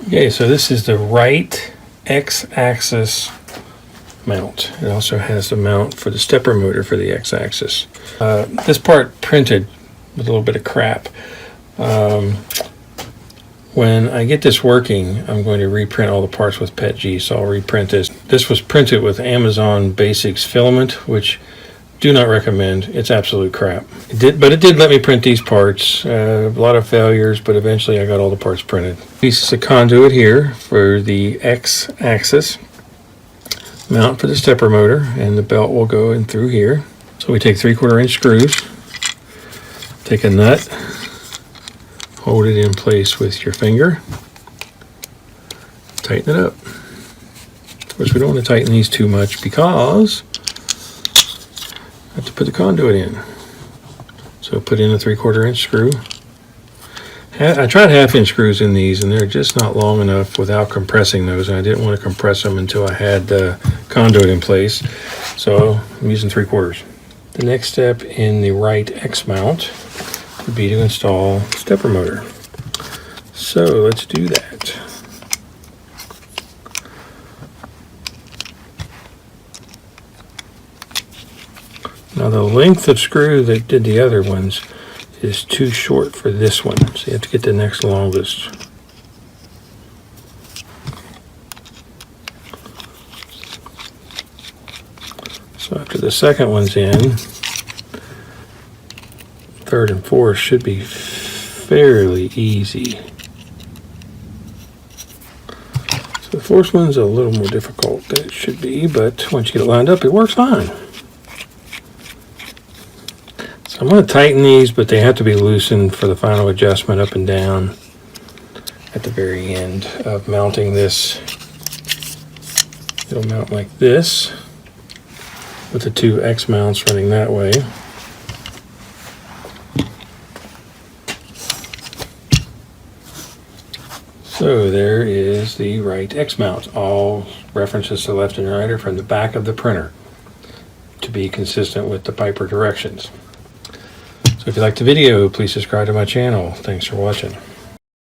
Okay, so this is the right X-axis mount. It also has the mount for the stepper motor for the X-axis. This part printed with a little bit of crap. When I get this working, I'm going to reprint all the parts with PETG, so I'll reprint this. This was printed with Amazon Basics filament, which do not recommend. It's absolute crap. But it did let me print these parts. A lot of failures, but eventually I got all the parts printed. Pieces of conduit here for the X-axis. Mount for the stepper motor, and the belt will go in through here. So we take 3/4 inch screws, take a nut, hold it in place with your finger, tighten it up. Of course, we don't want to tighten these too much because I have to put the conduit in. So put in a 3/4 inch screw. I tried 1/2 inch screws in these, and they're just not long enough without compressing those, and I didn't want to compress them until I had the conduit in place, so I'm using 3/4. The next step in the right X mount would be to install stepper motor. So let's do that. Now the length of screw that did the other ones is too short for this one, so you have to get the next longest. So after the second one's in, third and fourth should be fairly easy. So the fourth one's a little more difficult than it should be, but once you get it lined up, it works fine. So I'm going to tighten these, but they have to be loosened for the final adjustment up and down at the very end of mounting this. It'll mount like this with the 2 X mounts running that way. So there is the right X mount. All references to left and right are from the back of the printer to be consistent with the Piper directions. So if you liked the video, please subscribe to my channel. Thanks for watching.